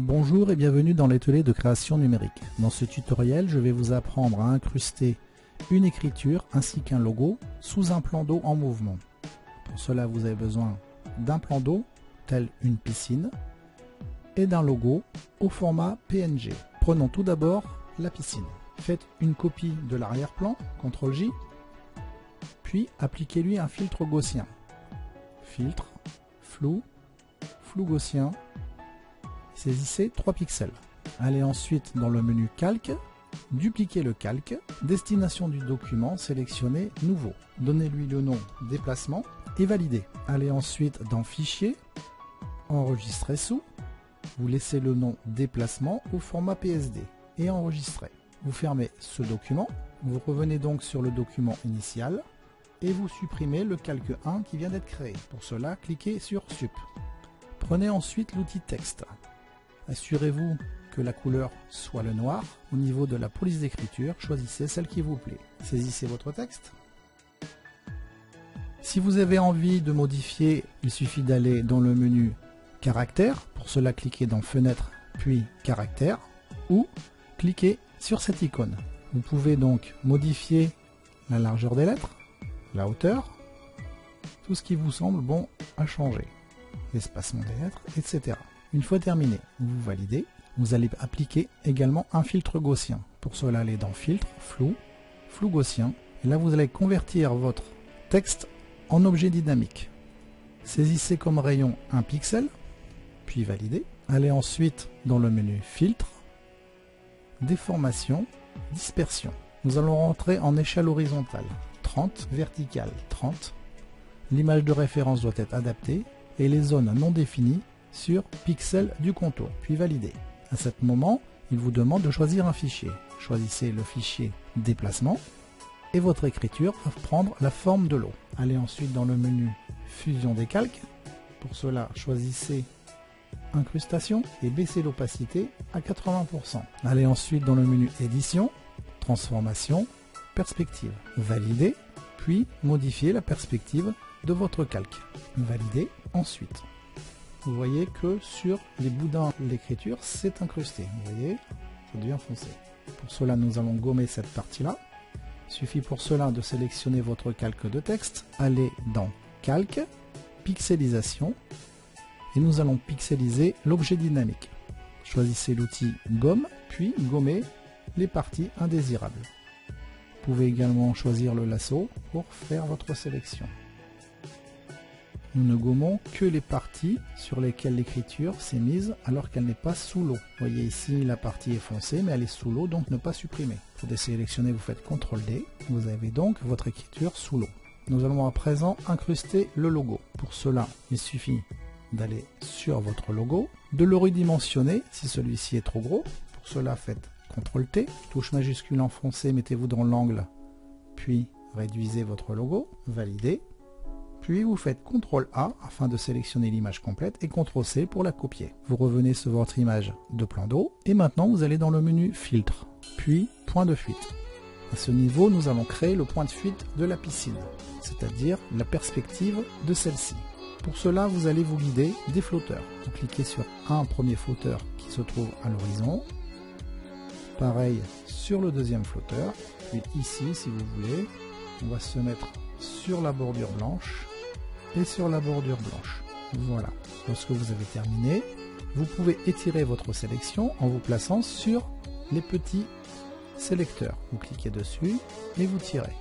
Bonjour et bienvenue dans l'atelier de création numérique. Dans ce tutoriel, je vais vous apprendre à incruster une écriture ainsi qu'un logo sous un plan d'eau en mouvement. Pour cela, vous avez besoin d'un plan d'eau, tel une piscine, et d'un logo au format PNG. Prenons tout d'abord la piscine. Faites une copie de l'arrière-plan, CTRL-J, puis appliquez-lui un filtre gaussien. Filtre, flou, flou gaussien. Saisissez 3 pixels. Allez ensuite dans le menu calque, dupliquez le calque, destination du document, sélectionnez nouveau. Donnez-lui le nom déplacement et validez. Allez ensuite dans fichier, enregistrer sous, vous laissez le nom déplacement au format PSD et enregistrez. Vous fermez ce document, vous revenez donc sur le document initial et vous supprimez le calque 1 qui vient d'être créé. Pour cela, cliquez sur Sup. Prenez ensuite l'outil texte. Assurez-vous que la couleur soit le noir. Au niveau de la police d'écriture, choisissez celle qui vous plaît. Saisissez votre texte. Si vous avez envie de modifier, il suffit d'aller dans le menu Caractères. Pour cela, cliquez dans Fenêtre, puis Caractères, ou cliquez sur cette icône. Vous pouvez donc modifier la largeur des lettres, la hauteur, tout ce qui vous semble bon à changer, l'espacement des lettres, etc. Une fois terminé, vous validez. Vous allez appliquer également un filtre gaussien. Pour cela, allez dans Filtre, Flou, Flou gaussien. Et là, vous allez convertir votre texte en objet dynamique. Saisissez comme rayon un pixel, puis validez. Allez ensuite dans le menu Filtre, Déformation, Dispersion. Nous allons rentrer en échelle horizontale, 30, verticale, 30. L'image de référence doit être adaptée et les zones non définies sur pixels du contour, puis valider. À ce moment, il vous demande de choisir un fichier. Choisissez le fichier déplacement et votre écriture va prendre la forme de l'eau. Allez ensuite dans le menu fusion des calques. Pour cela, choisissez incrustation et baissez l'opacité à 80%. Allez ensuite dans le menu édition, transformation, perspective. Validez, puis modifiez la perspective de votre calque. Validez ensuite. Vous voyez que sur les boudins de l'écriture, c'est incrusté. Vous voyez, ça devient foncé. Pour cela, nous allons gommer cette partie-là. Il suffit pour cela de sélectionner votre calque de texte. Allez dans Calque, Pixelisation, et nous allons pixeliser l'objet dynamique. Choisissez l'outil Gomme, puis gommez les parties indésirables. Vous pouvez également choisir le lasso pour faire votre sélection. Nous ne gommons que les parties sur lesquelles l'écriture s'est mise alors qu'elle n'est pas sous l'eau. Vous voyez ici, la partie est foncée, mais elle est sous l'eau, donc ne pas supprimer. Pour désélectionner, vous faites CTRL-D. Vous avez donc votre écriture sous l'eau. Nous allons à présent incruster le logo. Pour cela, il suffit d'aller sur votre logo, de le redimensionner si celui-ci est trop gros. Pour cela, faites CTRL-T, touche majuscule enfoncée, mettez-vous dans l'angle, puis réduisez votre logo, validez. Puis vous faites CTRL-A afin de sélectionner l'image complète et CTRL-C pour la copier. Vous revenez sur votre image de plan d'eau et maintenant vous allez dans le menu Filtre, puis Point de fuite. À ce niveau, nous allons créer le point de fuite de la piscine, c'est-à-dire la perspective de celle-ci. Pour cela, vous allez vous guider des flotteurs. Vous cliquez sur un premier flotteur qui se trouve à l'horizon. Pareil sur le deuxième flotteur. Puis ici, si vous voulez, on va se mettre sur la bordure blanche et sur la bordure blanche. Voilà. Lorsque vous avez terminé, vous pouvez étirer votre sélection en vous plaçant sur les petits sélecteurs. Vous cliquez dessus et vous tirez.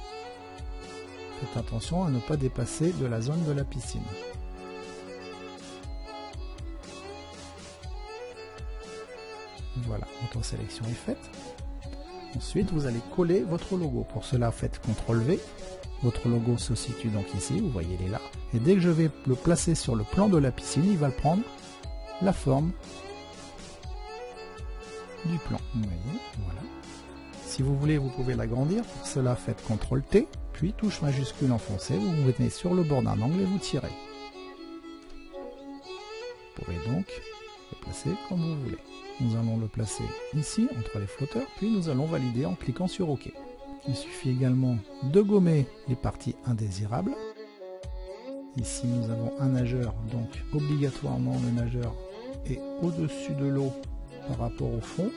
Faites attention à ne pas dépasser de la zone de la piscine. Voilà, votre sélection est faite. Ensuite, vous allez coller votre logo. Pour cela, faites CTRL-V. Votre logo se situe donc ici, vous voyez, il est là. Et dès que je vais le placer sur le plan de la piscine, il va prendre la forme du plan. Vous voyez, voilà. Si vous voulez, vous pouvez l'agrandir. Pour cela, faites CTRL-T, puis touche majuscule enfoncée. Vous vous mettez sur le bord d'un angle et vous tirez. Vous pouvez donc le placer comme vous voulez. Nous allons le placer ici, entre les flotteurs, puis nous allons valider en cliquant sur OK. Il suffit également de gommer les parties indésirables. Ici, nous avons un nageur, donc obligatoirement le nageur est au-dessus de l'eau par rapport au fond.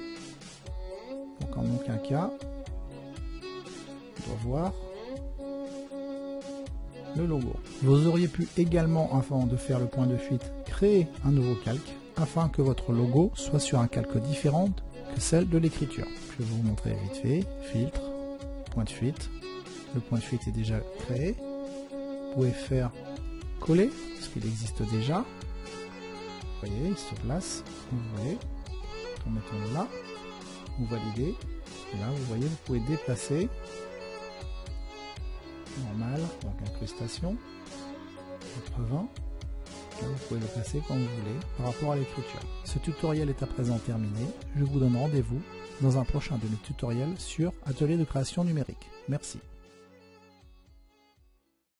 Donc en aucun cas, on doit voir le logo. Vous auriez pu également, avant de faire le point de fuite, créer un nouveau calque afin que votre logo soit sur un calque différent que celle de l'écriture. Je vais vous montrer vite fait. Filtre, point de fuite. Le point de fuite est déjà créé. Vous pouvez faire coller, parce qu'il existe déjà. Vous voyez, il se place. Vous voyez, en mettant là, vous validez. Et là, vous voyez, vous pouvez déplacer. Normal, donc incrustation, 80. Là, vous pouvez le placer comme vous voulez par rapport à l'écriture. Ce tutoriel est à présent terminé. Je vous donne rendez-vous dans un prochain de mes tutoriels sur Atelier de création numérique. Merci.